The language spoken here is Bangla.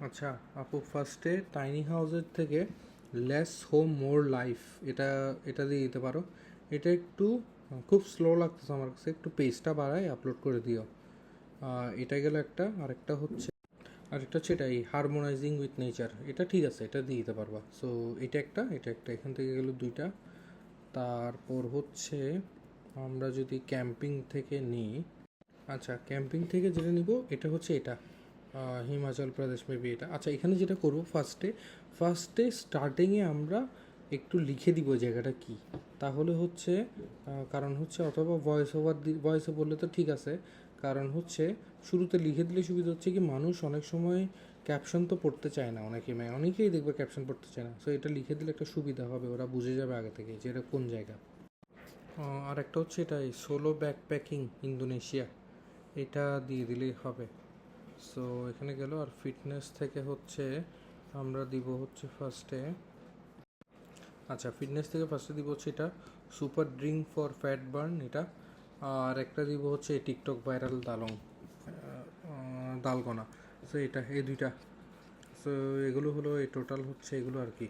আচ্ছা আপু, ফার্স্টে টাইনি হাউসের থেকে লেস হোম মোর লাইফ, এটা এটা দিয়ে দিতে পারো। এটা একটু খুব স্লো লাগতেছে আমার কাছে, একটু পেজটা বাড়ায় আপলোড করে দিও। এটা গেল একটা। আরেকটা হচ্ছে এটা, এই হারমোনাইজিং উইথ নেচার, এটা ঠিক আছে, এটা দিয়ে দিতে পারবা। সো এটা একটা এখান থেকে গেল দুইটা। তারপর হচ্ছে আমরা যদি ক্যাম্পিং থেকে নিই, আচ্ছা ক্যাম্পিং থেকে যেটা নিব এটা হচ্ছে এটা, হিমাচল প্রদেশ মেবি এটা। আচ্ছা এখানে যেটা করবো, ফার্স্টে স্টার্টিংয়ে আমরা একটু লিখে দিব জায়গাটা কি। তাহলে হচ্ছে কারণ হচ্ছে, অথবা ভয়েস ওভার বললে তো ঠিক আছে। কারণ হচ্ছে শুরুতে লিখে দিলে সুবিধা হচ্ছে কি, মানুষ অনেক সময় ক্যাপশন তো পড়তে চায় না, অনেকেই দেখবে ক্যাপশন পড়তে চায় না। সো এটা লিখে দিলে একটা সুবিধা হবে, ওরা বুঝে যাবে আগে থেকে যে এটা কোন জায়গা। আর একটা হচ্ছে এটাই, সোলো ব্যাকপ্যাকিং ইন্দোনেশিয়া, এটা দিয়ে দিলেই হবে। সো এখানে গেল। আর ফিটনেস থেকে হচ্ছে আমরা দিব হচ্ছে ফার্স্টে, আচ্ছা ফিটনেস থেকে ফার্স্টে দিব হচ্ছে এটা, super drink for fat burn এটা। আর একটা দিব হচ্ছে টিকটক ভাইরাল দালগোনা। সো এটা এই দুইটা। সো এগুলো হলো এই টোটাল হচ্ছে এগুলো আর কি।